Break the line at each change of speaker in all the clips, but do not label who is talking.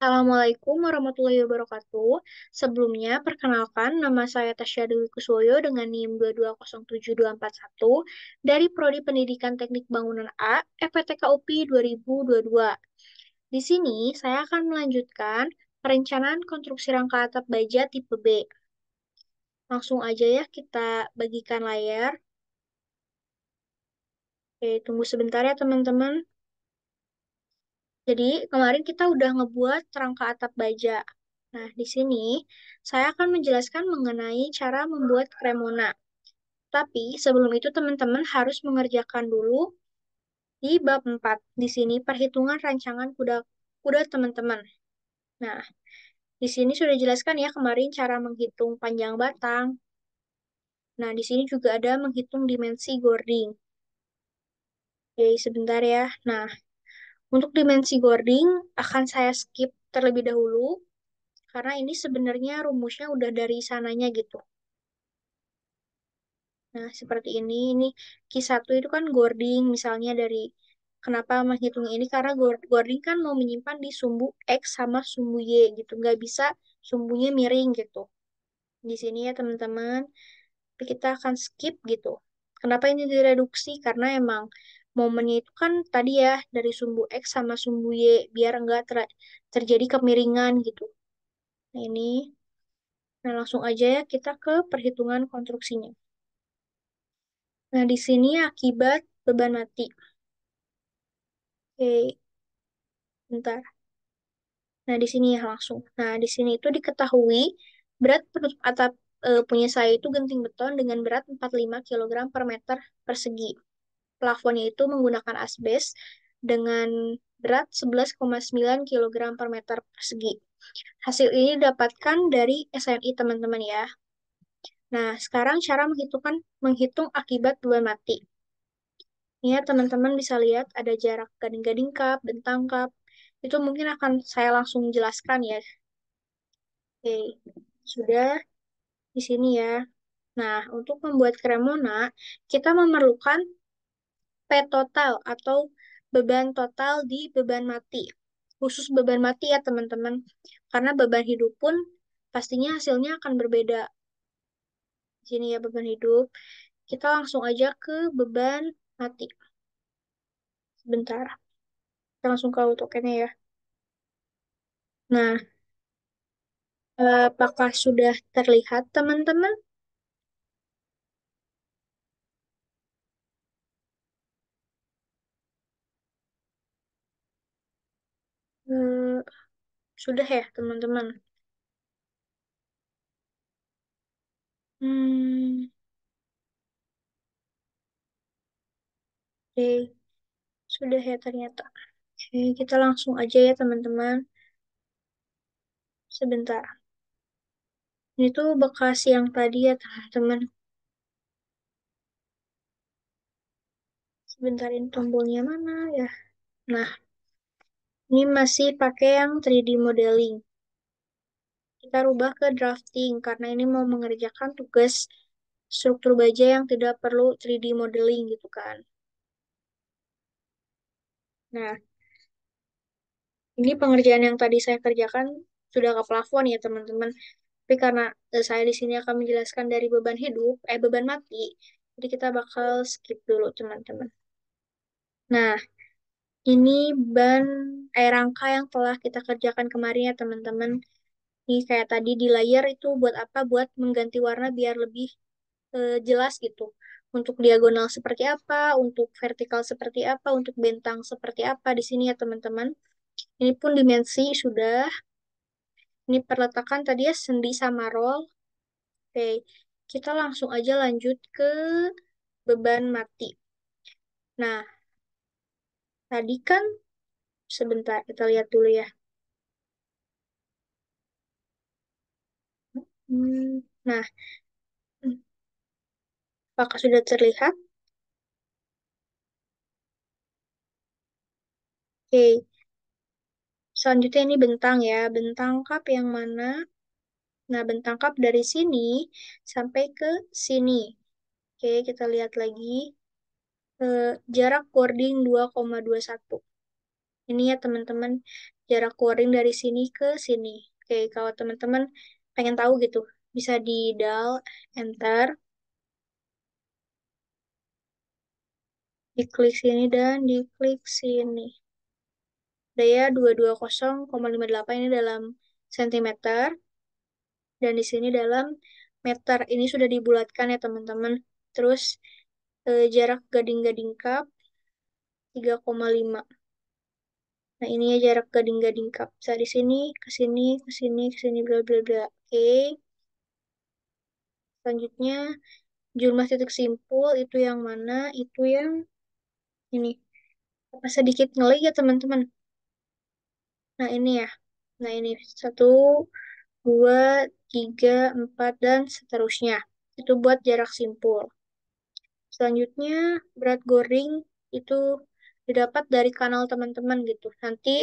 Assalamualaikum warahmatullahi wabarakatuh. Sebelumnya, perkenalkan nama saya Tasya Dewi Kuswoyo dengan NIM 2207241 dari Prodi Pendidikan Teknik Bangunan A, FPTK UPI 2022. Di sini, saya akan melanjutkan perencanaan konstruksi rangka atap baja tipe B. Langsung aja ya kita bagikan layar. Oke, tunggu sebentar ya teman-teman. Jadi, kemarin kita udah ngebuat rangka atap baja. Nah, di sini saya akan menjelaskan mengenai cara membuat kremona. Tapi sebelum itu teman-teman harus mengerjakan dulu di bab 4. Di sini perhitungan rancangan kuda teman-teman. Nah, di sini sudah dijelaskan ya kemarin cara menghitung panjang batang. Nah, di sini juga ada menghitung dimensi boarding. Oke, sebentar ya. Nah, untuk dimensi boarding akan saya skip terlebih dahulu karena ini sebenarnya rumusnya udah dari sananya gitu. Nah, seperti ini. Ini Q1 itu kan Gording, misalnya dari kenapa menghitung ini, karena Gording kan mau menyimpan di sumbu X sama sumbu Y gitu. Nggak bisa sumbunya miring gitu. Di sini ya teman-teman. Tapi kita akan skip gitu. Kenapa ini direduksi? Karena emang momennya itu kan tadi ya dari sumbu X sama sumbu Y biar nggak terjadi kemiringan gitu. Nah, ini. Nah, langsung aja ya kita ke perhitungan konstruksinya. Nah, di sini akibat beban mati. Oke, bentar. Nah, di sini ya langsung. Nah, di sini itu diketahui berat penutup atap punya saya itu genting beton dengan berat 45 kilogram per meter persegi. Plafonnya itu menggunakan asbes dengan berat 11,9 kilogram per meter persegi. Hasil ini didapatkan dari SNI teman-teman ya. Nah, sekarang cara menghitung akibat beban mati. Ini ya, teman-teman bisa lihat ada jarak gading-gading kap, bentang kap. Itu mungkin akan saya langsung jelaskan ya. Oke, sudah di sini ya. Nah, untuk membuat kremona, kita memerlukan P total atau beban total di beban mati. Khusus beban mati ya, teman-teman. Karena beban hidup pun pastinya hasilnya akan berbeda. Di sini ya beban hidup. Kita langsung aja ke beban mati. Sebentar. Kita langsung ke AutoCAD-nya ya. Nah, apakah sudah terlihat, teman-teman? Eh, sudah ya, teman-teman. Hmm, oke, sudah ya ternyata. Oke, kita langsung aja ya, teman-teman. Sebentar. Ini tuh bekas yang tadi ya, teman-teman. Sebentar, ini tombolnya mana ya? Nah, ini masih pakai yang 3D modeling. Kita rubah ke drafting, karena ini mau mengerjakan tugas struktur baja yang tidak perlu 3D modeling gitu kan. Nah, ini pengerjaan yang tadi saya kerjakan sudah ke plafon ya teman-teman. Tapi karena saya di sini akan menjelaskan dari beban hidup, beban mati, jadi kita bakal skip dulu teman-teman. Nah, ini ban rangka yang telah kita kerjakan kemarin ya teman-teman. Ini kayak tadi di layer itu buat apa? Buat mengganti warna biar lebih jelas gitu. Untuk diagonal seperti apa, untuk vertikal seperti apa, untuk bentang seperti apa di sini ya teman-teman. Ini pun dimensi sudah. Ini perletakan tadi ya sendi sama roll. Oke, kita langsung aja lanjut ke beban mati. Nah, tadi kan sebentar kita lihat dulu ya. Nah, apakah sudah terlihat? Oke, selanjutnya ini bentang ya. Bentang kap yang mana? Nah, bentang kap dari sini sampai ke sini. Oke, kita lihat lagi. Jarak boarding 2,21. Ini ya teman-teman, jarak coring dari sini ke sini. Oke, kalau teman-teman pengen tahu gitu, bisa di dial, enter, diklik sini dan diklik sini. Daya 220,58 ini dalam sentimeter, dan di sini dalam meter. Ini sudah dibulatkan ya teman-teman. Terus jarak gading-gading cup 3,5. Nah, ini ya jarak gading-gading cup. Bisa di sini, ke sini, ke sini, ke sini, bla bla bla. Oke. Selanjutnya, jumlah titik simpul itu yang mana? Itu yang ini. Apa sedikit ngelag ya teman-teman? Nah, ini ya. Nah, ini satu, dua, tiga, empat, dan seterusnya. Itu buat jarak simpul. Selanjutnya, berat goring itu didapat dari kanal teman-teman gitu. Nanti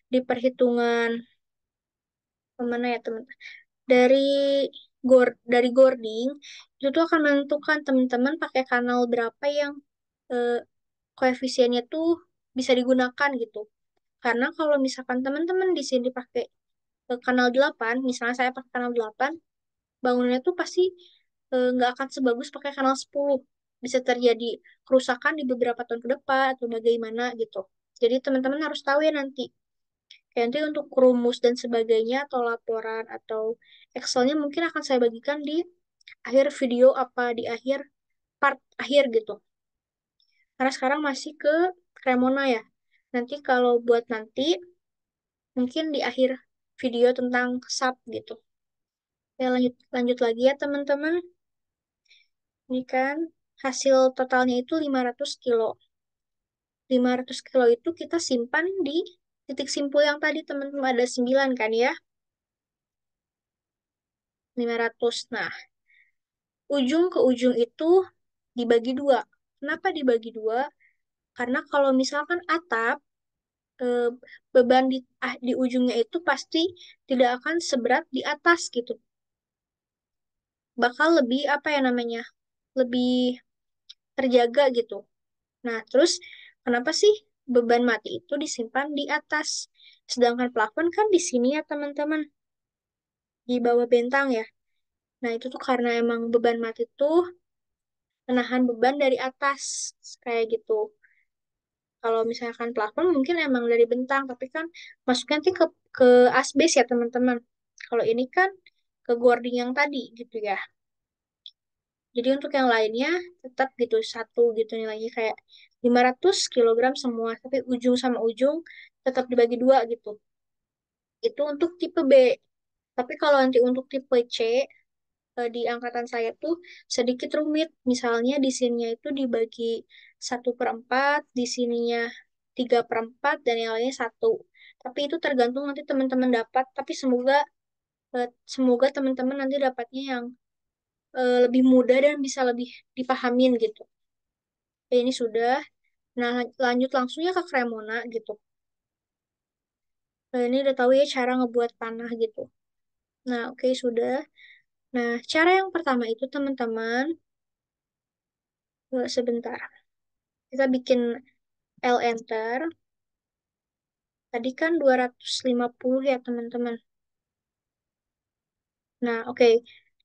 di perhitungan kemana ya teman? Dari dari Gording itu tuh akan menentukan teman-teman pakai kanal berapa yang eh, koefisiennya tuh bisa digunakan gitu. Karena kalau misalkan teman-teman di sini pakai kanal 8, misalnya saya pakai kanal 8, bangunannya tuh pasti nggak akan sebagus pakai kanal 10. Bisa terjadi kerusakan di beberapa tahun ke depan atau bagaimana gitu. Jadi teman-teman harus tahu ya nanti. Kayak nanti untuk rumus dan sebagainya atau laporan atau Excelnya mungkin akan saya bagikan di akhir video apa di akhir part akhir gitu. Karena sekarang masih ke Cremona ya. Nanti kalau buat nanti mungkin di akhir video tentang SAP gitu. Ya lanjut lanjut lagi ya teman-teman. Ini kan hasil totalnya itu 500 kilo. 500 kilo itu kita simpan di titik simpul yang tadi teman-teman ada 9 kan ya. 500. Nah, ujung ke ujung itu dibagi dua. Kenapa dibagi dua? Karena kalau misalkan atap, eh, beban di ujungnya itu pasti tidak akan seberat di atas gitu. Bakal lebih apa ya namanya? Lebih terjaga gitu. Nah, terus kenapa sih beban mati itu disimpan di atas? Sedangkan plafon kan di sini ya teman-teman, di bawah bentang ya. Nah, itu tuh karena emang beban mati tuh menahan beban dari atas kayak gitu. Kalau misalkan plafon mungkin emang dari bentang, tapi kan masuknya nanti ke asbes ya teman-teman. Kalau ini kan ke boarding yang tadi gitu ya. Jadi untuk yang lainnya tetap gitu satu gitu nilainya kayak 500 kilogram semua, tapi ujung sama ujung tetap dibagi dua gitu. Itu untuk tipe B. Tapi kalau nanti untuk tipe C di angkatan saya tuh sedikit rumit. Misalnya di sininya itu dibagi 1/4, di sininya 3/4, dan yang lainnya satu. Tapi itu tergantung nanti teman-teman dapat. Tapi semoga teman-teman nanti dapatnya yang lebih mudah dan bisa lebih dipahamin gitu. Ya, ini sudah. Nah, lanjut langsung ya ke Cremona gitu. Ini udah tahu ya cara ngebuat panah gitu. Nah, oke sudah. Nah, cara yang pertama itu teman-teman, sebentar. Kita bikin L enter. Tadi kan 250 ya teman-teman. Nah, oke.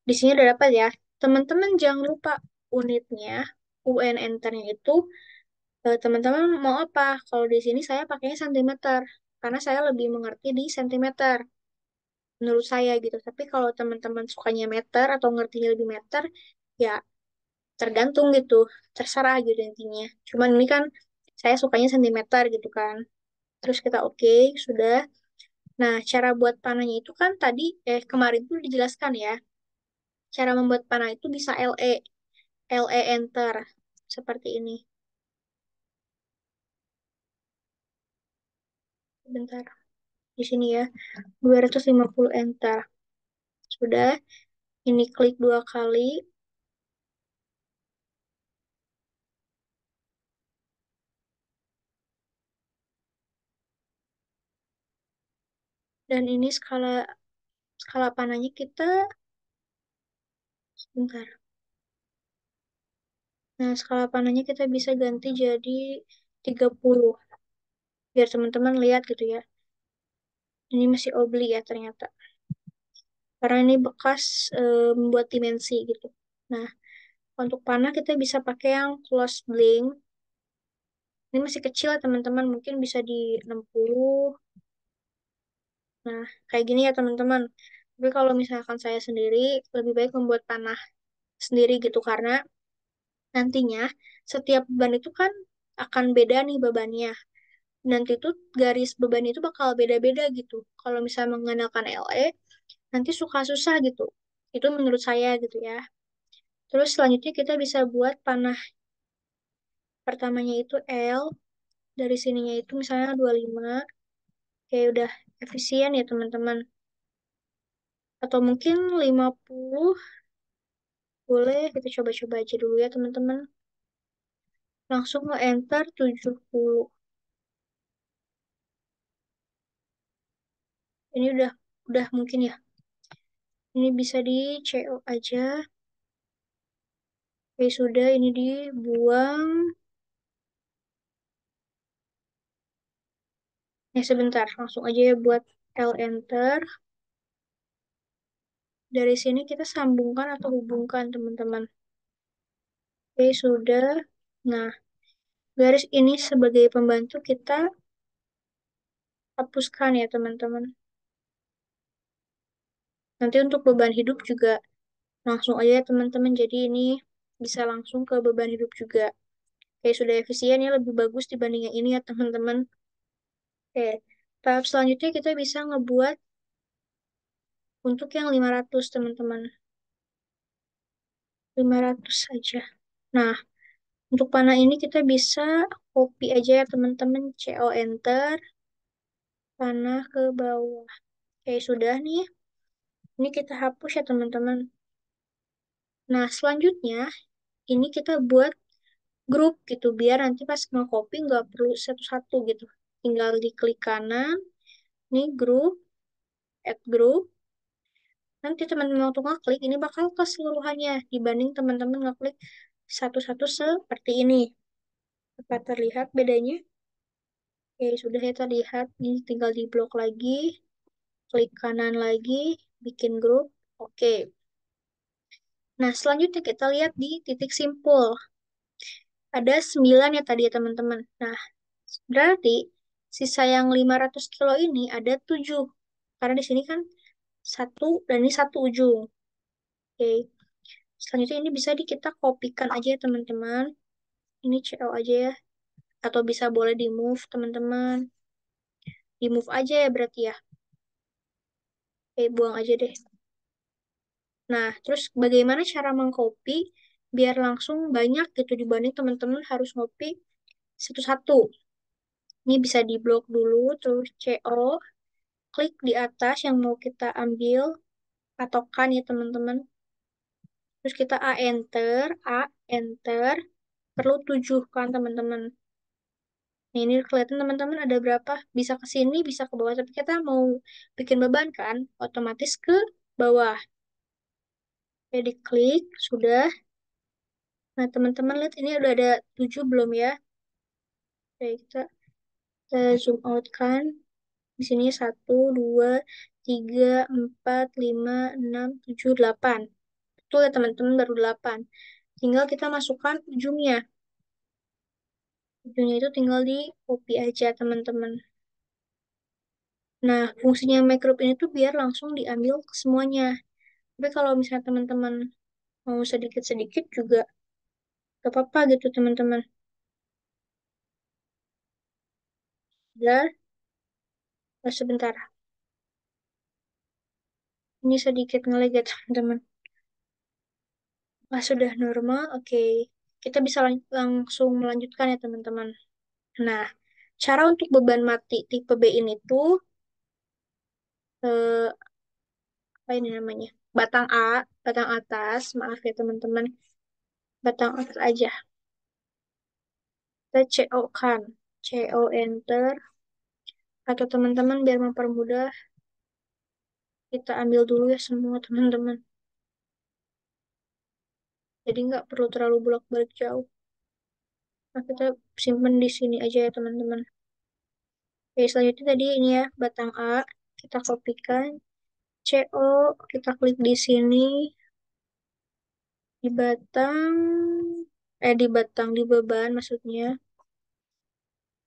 Di sini udah dapat ya. Teman-teman jangan lupa unitnya, UN enternya itu, teman-teman mau apa? Kalau di sini saya pakainya sentimeter. Karena saya lebih mengerti di sentimeter. Menurut saya gitu. Tapi kalau teman-teman sukanya meter atau ngertinya lebih meter, ya tergantung gitu. Terserah gitu intinya. Cuman ini kan saya sukanya sentimeter gitu kan. Terus kita oke, sudah. Nah, cara buat panahnya itu kan tadi kemarin tuh dijelaskan ya. Cara membuat panah itu bisa LE enter seperti ini. Bentar. Di sini ya. 250 enter. Sudah. Ini klik dua kali dan ini skala skala panahnya kita sebentar. Nah, skala panahnya kita bisa ganti jadi 30. Biar teman-teman lihat gitu ya. Ini masih obli ya ternyata. Karena ini bekas membuat dimensi gitu. Nah, untuk panah kita bisa pakai yang close blank. Ini masih kecil ya teman-teman, mungkin bisa di 60. Nah, kayak gini ya teman-teman. Tapi kalau misalkan saya sendiri, lebih baik membuat panah sendiri gitu. Karena nantinya setiap beban itu kan akan beda nih bebannya. Nanti tuh garis beban itu bakal beda-beda gitu. Kalau misalnya menggunakan LE, nanti suka susah gitu. Itu menurut saya gitu ya. Terus selanjutnya kita bisa buat panah pertamanya itu L, dari sininya itu misalnya 25, kayak udah efisien ya teman-teman. Atau mungkin 50, boleh kita coba-coba aja dulu ya teman-teman. Langsung nge-enter 70. Ini udah mungkin ya. Ini bisa di CO aja. Oke, sudah ini dibuang. Ya sebentar, langsung aja ya buat L enter. Dari sini kita sambungkan atau hubungkan teman-teman. Oke, sudah. Nah, garis ini sebagai pembantu kita hapuskan ya teman-teman. Nanti untuk beban hidup juga langsung aja ya teman-teman. Jadi ini bisa langsung ke beban hidup juga. Kayak sudah efisien ya, lebih bagus dibanding yang ini ya teman-teman. Oke, tahap selanjutnya kita bisa ngebuat untuk yang 500 teman-teman. 500 saja. Nah, untuk panah ini kita bisa copy aja ya teman-teman. CO enter, panah ke bawah. Oke, sudah nih. Ini kita hapus ya teman-teman. Nah, selanjutnya ini kita buat grup gitu. Biar nanti pas mau copy nggak perlu satu-satu gitu. Tinggal diklik kanan, ini grup, add group. Nanti teman-teman waktu ngeklik ini bakal keseluruhannya dibanding teman-teman ngeklik satu-satu seperti ini. Apa terlihat bedanya? Oke, sudah ya terlihat. Ini tinggal di blok lagi, klik kanan lagi, bikin grup. Oke. Nah, selanjutnya kita lihat di titik simpul. Ada 9 ya tadi ya teman-teman. Nah, berarti sisa yang 500 kilo ini ada 7. Karena di sini kan satu dan ini satu ujung. Oke. Selanjutnya ini bisa kita kopikan aja ya teman-teman. Ini CO aja ya. Atau bisa boleh di move teman-teman. Di move aja ya berarti ya. Oke, buang aja deh. Nah, terus bagaimana cara mengcopy biar langsung banyak gitu dibanding teman-teman harus ngopi satu-satu. Ini bisa di blok dulu, terus CO, klik di atas yang mau kita ambil, patokan ya teman-teman. Terus kita A enter, perlu 7 kan teman-teman. Nah, ini kelihatan teman-teman ada berapa, bisa ke sini, bisa ke bawah, tapi kita mau bikin beban kan, otomatis ke bawah. Jadi klik, sudah. Nah, teman-teman lihat ini udah ada 7 belum ya? Oke, kita zoom out kan. Di sini 1, 2, 3, 4, 5, 6, 7, 8. Betul ya teman-teman, baru 8. Tinggal kita masukkan ujungnya. Ujungnya itu tinggal di copy aja teman-teman. Nah, fungsinya macro ini tuh biar langsung diambil ke semuanya. Tapi kalau misalnya teman-teman mau sedikit-sedikit juga gak apa-apa gitu teman-teman. Udah, sebentar. Ini sedikit ngelag ya teman-teman. Sudah normal, oke. Kita bisa langsung melanjutkan ya teman-teman. Nah, cara untuk beban mati tipe B ini tuh, eh, apa ini namanya? Batang A, batang atas, maaf ya teman-teman. Batang atas aja. Kita CO kan. CO enter. Atau teman-teman biar mempermudah, kita ambil dulu ya semua teman-teman. Jadi nggak perlu terlalu bolak-balik jauh. Nah, kita simpen di sini aja ya teman-teman. Oke, selanjutnya tadi ini ya, batang A. Kita kopikan. CO, kita klik di sini. Di batang, di batang, di beban maksudnya.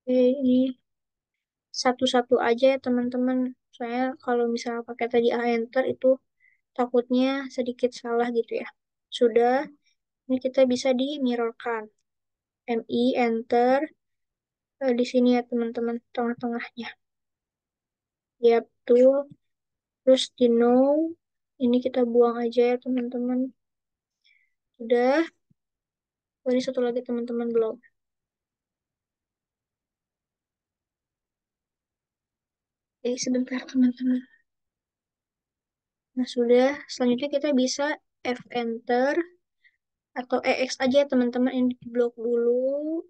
Oke, ini satu-satu aja ya teman-teman. Soalnya kalau misalnya pakai tadi A enter itu takutnya sedikit salah gitu ya. Sudah, ini kita bisa di mirrorkan. MI enter di sini ya teman-teman, tengah-tengahnya. Ya betul. Terus di no, ini kita buang aja ya teman-teman. Sudah. Oh, ini satu lagi teman-teman belum. Sebentar teman-teman. Nah, sudah. Selanjutnya kita bisa F enter atau EX aja ya teman-teman. Ini di blok dulu.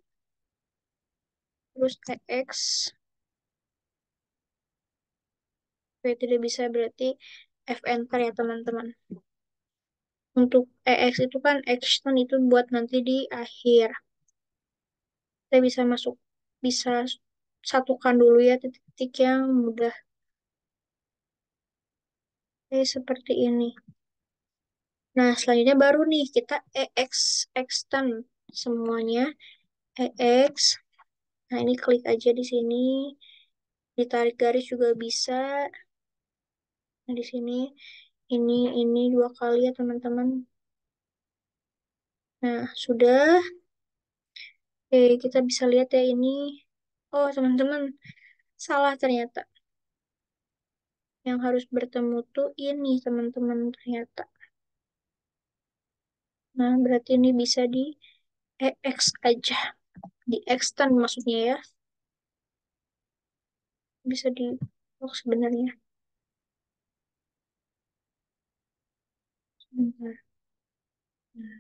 Terus EX. Oke, tidak bisa berarti F enter ya teman-teman. Untuk EX itu kan action itu buat nanti di akhir. Kita bisa masuk, bisa satukan dulu ya titik-titik yang mudah. Seperti ini. Nah, selanjutnya baru nih kita EX extend semuanya. EX. Nah, ini klik aja di sini. Ditarik garis juga bisa. Nah, di sini ini dua kali ya teman-teman. Nah, sudah. Oke, kita bisa lihat ya ini. Oh, teman-teman, salah ternyata. Yang harus bertemu tuh ini, teman-teman, ternyata. Nah, berarti ini bisa di EX aja. Di extend maksudnya ya. Bisa di oh, sebenarnya. Sebentar. Nah,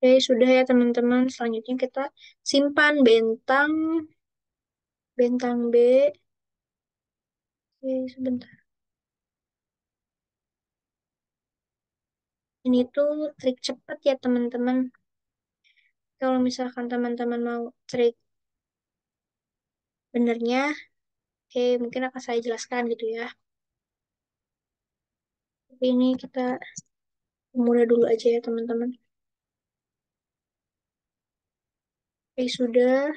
oke, sudah ya teman-teman. Selanjutnya kita simpan bentang bentang B. Oke, sebentar. Ini tuh trik cepat ya teman-teman. Kalau misalkan teman-teman mau trik benernya, oke mungkin akan saya jelaskan gitu ya. Tapi ini kita mudah dulu aja ya teman-teman. Oke, sudah.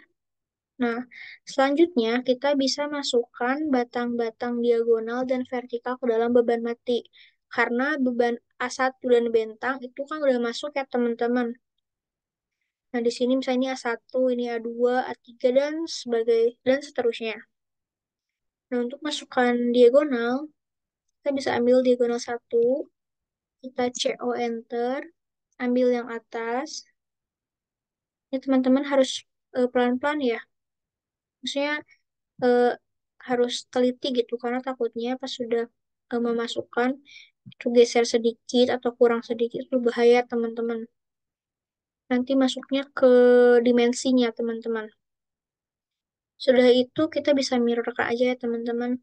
Nah, selanjutnya kita bisa masukkan batang-batang diagonal dan vertikal ke dalam beban mati. Karena beban A1 dan bentang itu kan udah masuk ya teman-teman. Nah, di sini misalnya ini A1, ini A2, A3, dan dan seterusnya. Nah, untuk masukkan diagonal, kita bisa ambil diagonal satu, kita CO enter, ambil yang atas. Ini teman-teman harus pelan-pelan ya. Maksudnya eh, harus teliti gitu, karena takutnya pas sudah memasukkan, itu geser sedikit atau kurang sedikit, itu bahaya teman-teman. Nanti masuknya ke dimensinya teman-teman. Sudah itu kita bisa mirrorkan aja ya teman-teman.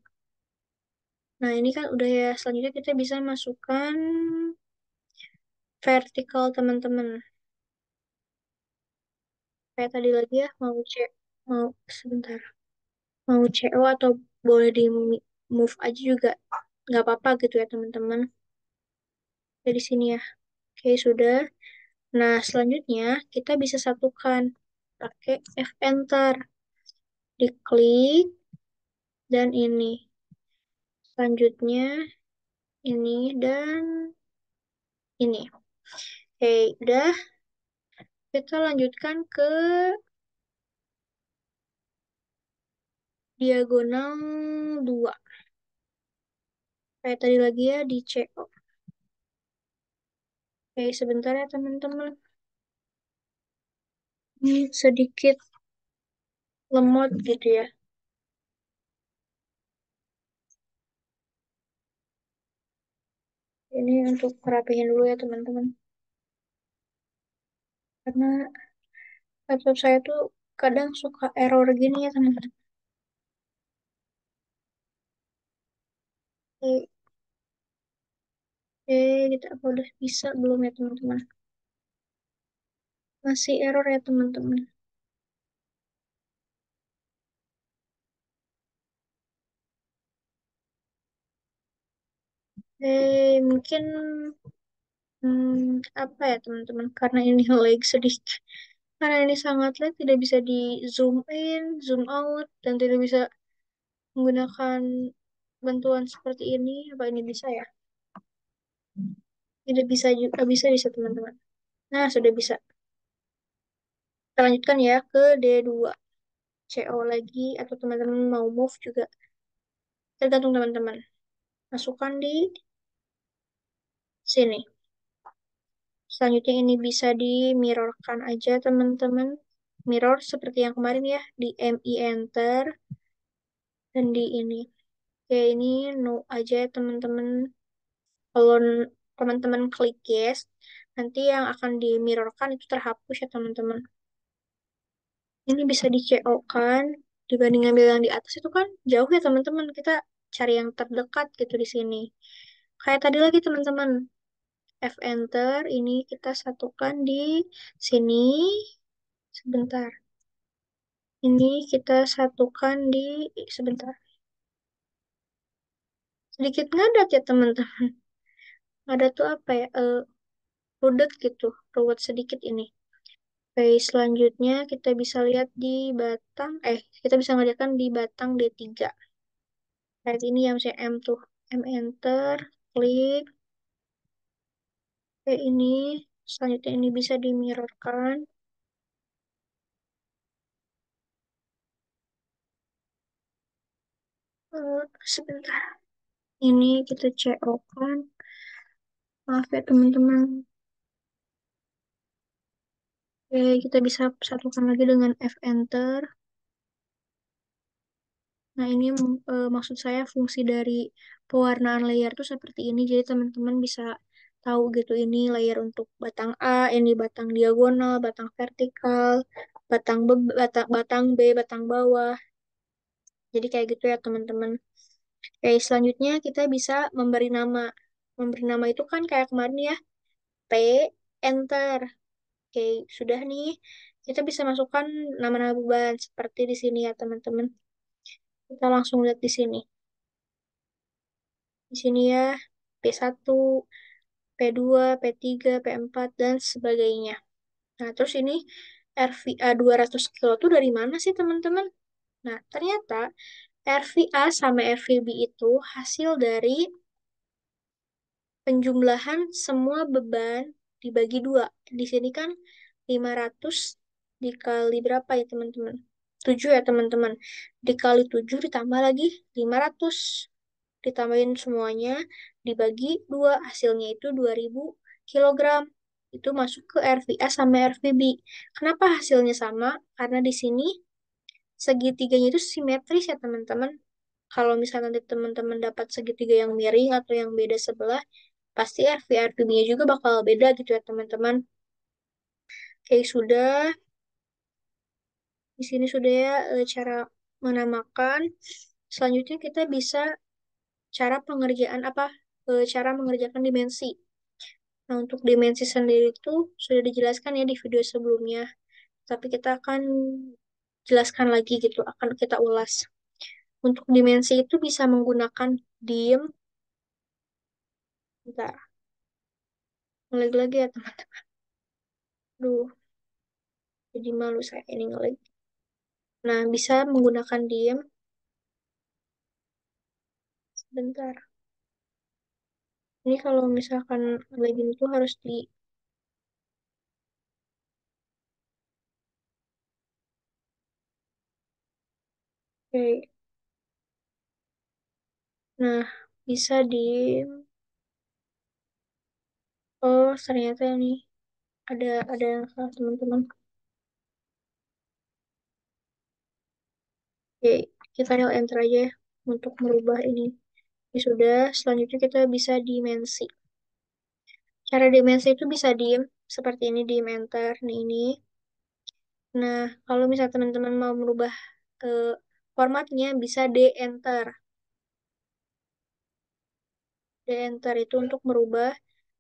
Nah, ini kan udah ya. Selanjutnya kita bisa masukkan vertikal, teman-teman. Kayak tadi lagi ya, mau sebentar. Mau CO atau boleh di move aja juga. Nggak apa-apa gitu ya, teman-teman. Dari sini ya. Oke, sudah. Nah, selanjutnya kita bisa satukan pakai F enter. Diklik dan ini. Selanjutnya ini dan ini. Oke, udah. Kita lanjutkan ke diagonal 2. Kayak tadi lagi ya di CO. Oke, sebentar ya teman-teman. Ini sedikit lemot gitu ya. Ini untuk merapihin dulu ya teman-teman. Karena laptop saya tuh kadang suka error gini ya teman-teman. Oke, oke, kita apa udah bisa belum ya teman-teman? Masih error ya teman-teman. Mungkin apa ya teman-teman? Karena ini lag sedikit. Karena ini sangat lag, tidak bisa di zoom in, zoom out, dan tidak bisa menggunakan bantuan seperti ini. Apa ini bisa ya? Tidak bisa juga, bisa teman-teman. Nah, sudah bisa. Kita lanjutkan ya ke D2. CO lagi, atau teman-teman mau move juga. Tergantung teman-teman. Masukkan di sini. Selanjutnya ini bisa di mirrorkan aja teman-teman. Mirror seperti yang kemarin ya, di MI enter dan di ini. Oke, ini no aja ya teman-teman. Kalau teman-teman klik yes, nanti yang akan di mirrorkan itu terhapus ya teman-teman. Ini bisa di CO kan, dibanding ngambil yang di atas itu kan jauh ya teman-teman. Kita cari yang terdekat gitu di sini. Kayak tadi lagi teman-teman. F enter, ini kita satukan di sini. Sebentar. Ini kita satukan di sebentar. Sedikit ngadat ya teman-teman. Ada tuh apa ya? Rudet gitu. Ruwet sedikit ini. Oke, selanjutnya kita bisa lihat di batang. Kita bisa ngerjakan di batang D3. Kayak ini yang saya M tuh. M enter. Klik. Oke, ini. Selanjutnya ini bisa dimirrorkan. Sebentar. Ini kita CO kan. Maaf ya teman-teman. Oke, kita bisa satukan lagi dengan F enter. Nah, ini maksud saya fungsi dari pewarnaan layer tuh seperti ini. Jadi teman-teman bisa tahu gitu ini layer untuk batang A, ini batang diagonal, batang vertikal, batang B, batang bawah. Jadi kayak gitu ya teman-teman. Oke, selanjutnya kita bisa memberi nama. Memberi nama itu kan kayak kemarin ya, P, enter. Oke, sudah nih. Kita bisa masukkan nama-nama beban seperti di sini ya teman-teman. Kita langsung lihat di sini. Di sini ya, P1, P2, P3, P4, dan sebagainya. Nah, terus ini RVA 200 kilo itu dari mana sih, teman-teman? Nah, ternyata RVA sama RVB itu hasil dari penjumlahan semua beban dibagi dua. Di sini kan 500 dikali berapa ya, teman-teman? 7 ya, teman-teman. Dikali 7 ditambah lagi 500. Ditambahin semuanya, dibagi dua, hasilnya itu 2000 kilogram. Itu masuk ke RVA sama RVB. Kenapa hasilnya sama? Karena di sini segitiganya itu simetris ya teman-teman. Kalau misalnya nanti teman-teman dapat segitiga yang miring atau yang beda sebelah, pasti RVA RVB-nya juga bakal beda gitu ya teman-teman. Oke, sudah. Di sini sudah ya cara menamakan. Selanjutnya kita bisa cara pengerjaan apa? Cara mengerjakan dimensi. Nah, untuk dimensi sendiri itu sudah dijelaskan ya di video sebelumnya. Tapi kita akan jelaskan lagi gitu, akan kita ulas. Untuk dimensi itu bisa menggunakan dim. Bentar, lagi ya teman-teman. Duh, jadi malu saya ini ngelag. Nah, bisa menggunakan dim. Bentar. Ini kalau misalkan lagi itu harus di... Oke. Nah, bisa di... Oh, ternyata ini ada yang salah teman-teman. Oke, kita rel enter aja ya untuk merubah ini. Ini sudah, selanjutnya kita bisa dimensi. Cara dimensi itu bisa diem, seperti ini, diem enter. Nih ini. Nah, kalau misalnya teman-teman mau merubah eh, formatnya, bisa de-enter. De-enter itu untuk merubah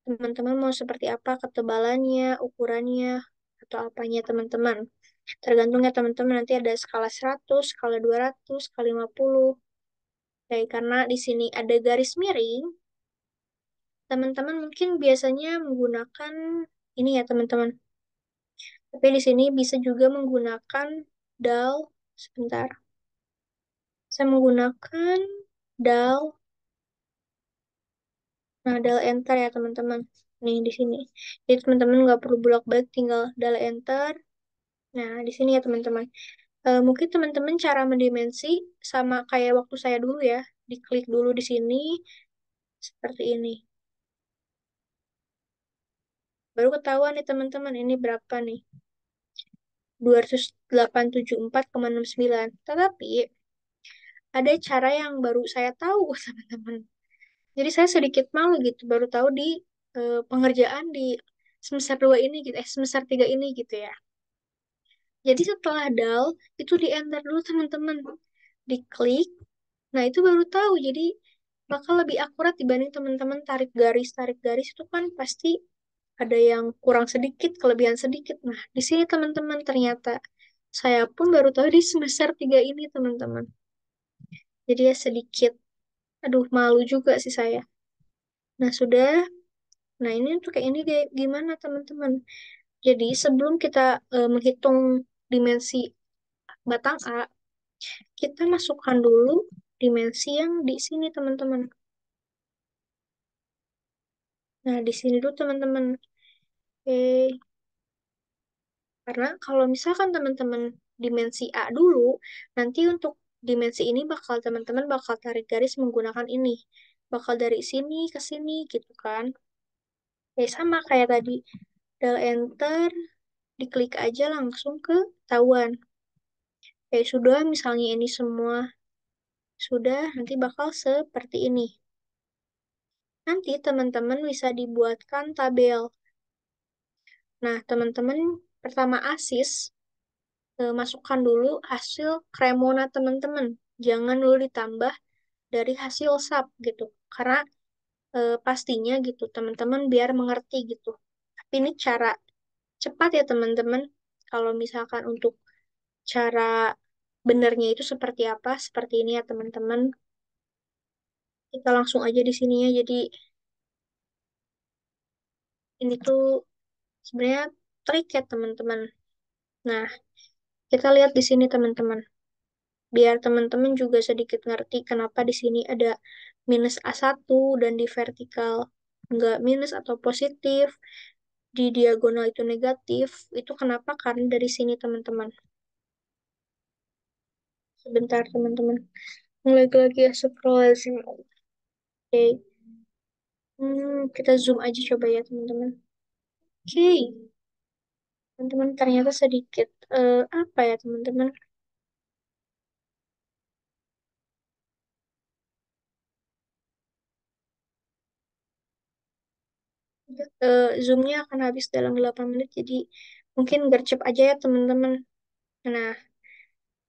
teman-teman mau seperti apa ketebalannya, ukurannya, atau apanya teman-teman. Tergantung ya teman-teman, nanti ada skala 100, skala 200, skala 50. Oke, karena di sini ada garis miring, Teman-teman mungkin biasanya menggunakan ini ya teman-teman. Tapi di sini bisa juga menggunakan dal. Sebentar. Saya menggunakan dal. Nah, dal enter ya teman-teman. Nih di sini. Jadi teman-teman nggak perlu bolak-balik, tinggal dal enter. Nah, di sini ya teman-teman. Mungkin teman-teman cara mendimensi sama kayak waktu saya dulu ya. Diklik dulu di sini seperti ini. Baru ketahuan nih teman-teman ini berapa nih. 20874,69. Tetapi ada cara yang baru saya tahu teman-teman. Jadi saya sedikit malu gitu, baru tahu di pengerjaan di semester 2 ini gitu, semester 3 ini gitu ya. Jadi setelah dal, itu di enter dulu teman-teman. Diklik, nah itu baru tahu. Jadi bakal lebih akurat dibanding teman-teman tarik garis. Tarik garis itu kan pasti ada yang kurang sedikit, kelebihan sedikit. Nah, di sini teman-teman ternyata saya pun baru tahu di semester 3 ini teman-teman. Jadi ya sedikit, aduh malu juga sih saya. Nah, sudah. Nah, ini tuh kayak ini kayak gimana teman-teman? Jadi sebelum kita menghitung dimensi batang A, kita masukkan dulu dimensi yang di sini teman-teman. Nah, di sini dulu teman-teman. Oke, karena kalau misalkan teman-teman dimensi A dulu, nanti untuk dimensi ini bakal teman-teman bakal tarik garis menggunakan ini. Bakal dari sini ke sini gitu kan. Ya sama kayak tadi. Del enter, diklik aja langsung ke ketahuan. Sudah, misalnya ini semua sudah, nanti bakal seperti ini. Nanti teman-teman bisa dibuatkan tabel. Nah, teman-teman pertama ASIS, masukkan dulu hasil Cremona teman-teman. Jangan dulu ditambah dari hasil SAP gitu. Karena pastinya gitu, teman-teman biar mengerti gitu. Tapi ini cara cepat ya teman-teman. Kalau misalkan untuk cara benernya itu seperti apa, seperti ini ya teman-teman. Kita langsung aja di sini ya. Jadi ini tuh sebenarnya trik ya teman-teman. Nah, kita lihat di sini teman-teman. Biar teman-teman juga sedikit ngerti kenapa di sini ada minus A1 dan di vertikal enggak minus atau positif, di diagonal itu negatif. Itu kenapa? Karena dari sini teman-teman. Sebentar teman-teman. Mulai lagi ya scroll sini. Oke. Kita zoom aja coba ya teman-teman. Oke. Teman-teman ternyata sedikit apa ya teman-teman? Zoomnya akan habis dalam 8 menit, jadi mungkin gercep aja ya teman-teman. Nah,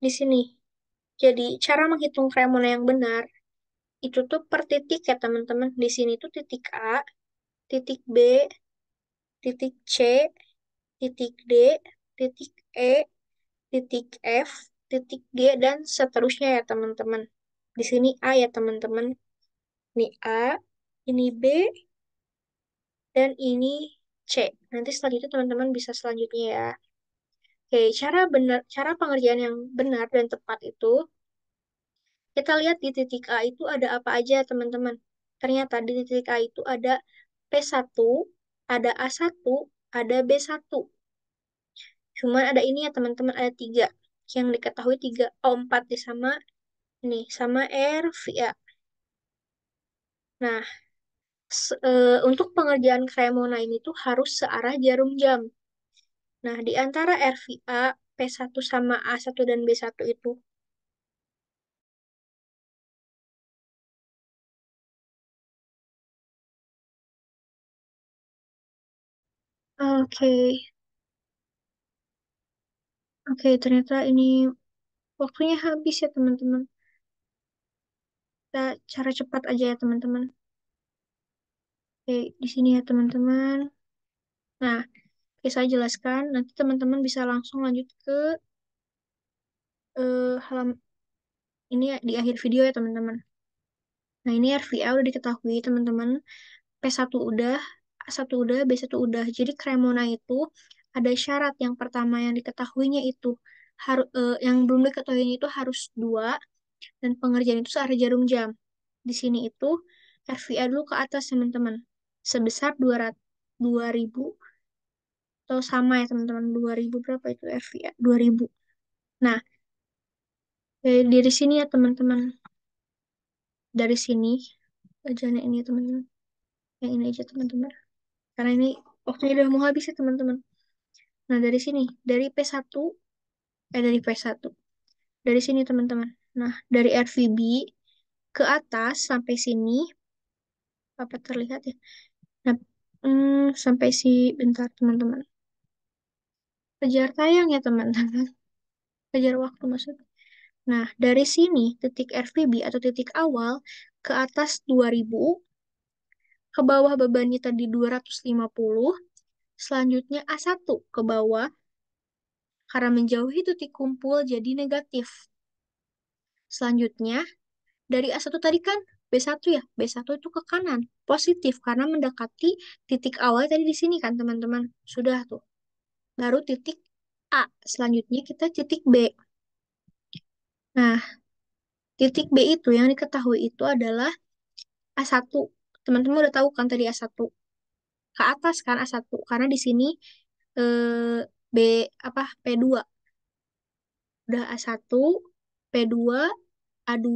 di sini. Jadi, cara menghitung Cremona yang benar, itu tuh per titik ya teman-teman. Di sini tuh titik A, titik B, titik C, titik D, titik E, titik F, titik G, dan seterusnya ya teman-teman. Di sini A ya teman-teman. Ini A, ini B, dan ini C. Nanti selanjutnya teman-teman bisa selanjutnya ya. Oke, cara pengerjaan yang benar dan tepat itu, kita lihat di titik A itu ada apa aja, teman-teman. Ternyata di titik A itu ada P1, ada A1, ada B1. Cuman ada ini ya, teman-teman, ada tiga. Yang diketahui tiga, O4 di sama ini, sama RVA. Nah, untuk pengerjaan Cremona ini tuh harus searah jarum jam. Nah, di antara RVA, P1 sama A1 dan B1 itu. Oke, oke, ternyata ini waktunya habis ya teman-teman. Kita cara cepat aja ya teman-teman. Oke, di sini ya teman-teman. Nah, oke saya jelaskan. Nanti teman-teman bisa langsung lanjut ke halaman ini ya, di akhir video ya teman-teman. Nah, ini RVA udah diketahui teman-teman. P1 udah, A1 udah, B1 udah. Jadi Cremona itu ada syarat yang pertama yang diketahuinya itu harus yang belum diketahui itu harus dua dan pengerjaan itu searah jarum jam. Di sini itu RVA dulu ke atas teman-teman sebesar 200 2000 atau sama ya teman-teman 2000 berapa itu RVA 2000. Nah, dari sini ya teman-teman. Dari sini jangan ini ya teman-teman. Yang ini aja teman-teman. Karena ini waktunya udah mau habis ya teman-teman. Nah, dari sini, dari P1, dari sini teman-teman. Nah, dari RVB ke atas sampai sini, apa terlihat ya? Nah, sampai bentar teman-teman. Kejar tayang ya teman-teman. Kejar waktu maksudnya. Nah, dari sini, titik RVB atau titik awal, ke atas 2000, ke bawah bebannya tadi 250, selanjutnya A1 ke bawah, karena menjauhi titik kumpul jadi negatif. Selanjutnya, dari A1 tadi kan B1 ya, B1 itu ke kanan, positif karena mendekati titik awal tadi di sini kan teman-teman. Sudah tuh. Baru titik A, selanjutnya kita titik B. Nah, titik B itu yang diketahui itu adalah A1. Teman-teman udah tahu kan tadi A1. Ke atas kan A1 karena di sini B apa P2. Udah A1, P2, A2,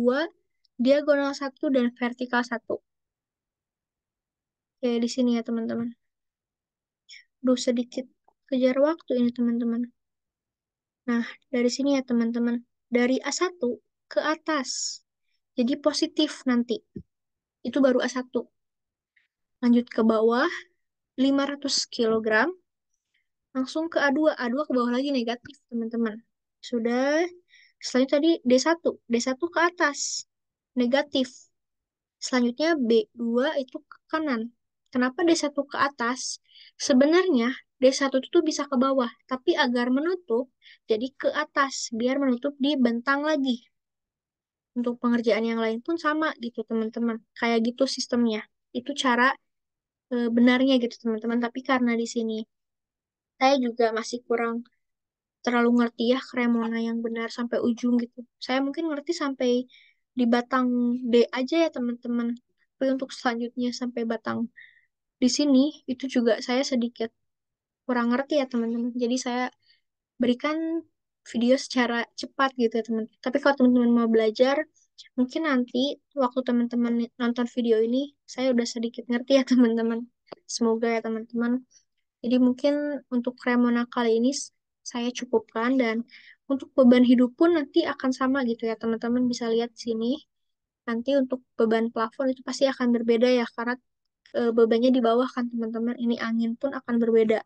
diagonal 1 dan vertikal 1. Kayak di sini ya teman-teman. Duh, sedikit kejar waktu ini teman-teman. Nah, dari sini ya teman-teman. Dari A1 ke atas. Jadi positif nanti. Itu baru A1. Lanjut ke bawah, 500 kilogram. Langsung ke A2. A2 ke bawah lagi negatif, teman-teman. Sudah. Selanjutnya tadi D1. D1 ke atas. Negatif. Selanjutnya B2 itu ke kanan. Kenapa D1 ke atas? Sebenarnya D1 itu tuh bisa ke bawah, tapi agar menutup, jadi ke atas, biar menutup di bentang lagi. Untuk pengerjaan yang lain pun sama gitu teman-teman. Kayak gitu sistemnya. Itu cara benarnya gitu teman-teman. Tapi karena di sini saya juga masih kurang terlalu ngerti ya Cremona yang benar sampai ujung gitu. Saya mungkin ngerti sampai di batang D aja ya teman-teman. Tapi untuk selanjutnya sampai batang di sini itu juga saya sedikit kurang ngerti ya teman-teman. Jadi saya berikan video secara cepat gitu ya teman. Tapi kalau teman-teman mau belajar, mungkin nanti waktu teman-teman nonton video ini, saya udah sedikit ngerti ya teman-teman. Semoga ya teman-teman. Jadi mungkin untuk Cremona kali ini saya cukupkan dan untuk beban hidup pun nanti akan sama gitu ya teman-teman bisa lihat sini. Nanti untuk beban plafon itu pasti akan berbeda ya karena bebannya di bawah kan teman-teman. Ini angin pun akan berbeda.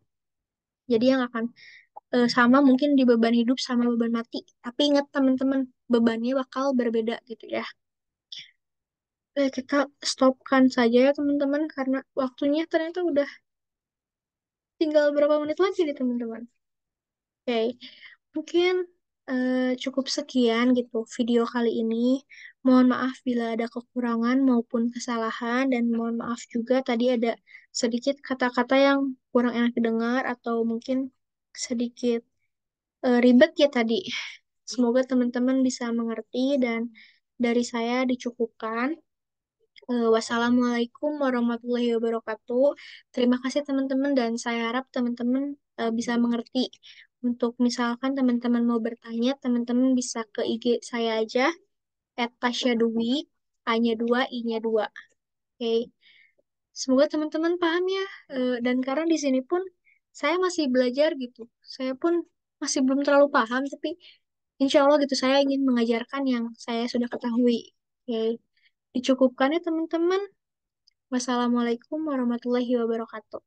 Jadi yang akan sama mungkin di beban hidup sama beban mati. Tapi ingat teman-teman, bebannya bakal berbeda gitu ya. Kita stopkan saja ya teman-teman karena waktunya ternyata udah tinggal berapa menit lagi nih teman-teman. Oke, mungkin cukup sekian gitu video kali ini. Mohon maaf bila ada kekurangan maupun kesalahan dan mohon maaf juga tadi ada sedikit kata-kata yang kurang enak didengar atau mungkin sedikit ribet ya tadi. Semoga teman-teman bisa mengerti dan dari saya dicukupkan. Wassalamualaikum warahmatullahi wabarakatuh. Terima kasih teman-teman dan saya harap teman-teman bisa mengerti. Untuk misalkan teman-teman mau bertanya, teman-teman bisa ke IG saya aja, @tasyadwi, A-nya 2, I-nya 2. Oke, semoga teman-teman paham ya. Dan karena di sini pun saya masih belajar gitu. Saya pun masih belum terlalu paham, tapi insya Allah gitu saya ingin mengajarkan yang saya sudah ketahui. Oke, dicukupkan ya teman-teman. Wassalamualaikum warahmatullahi wabarakatuh.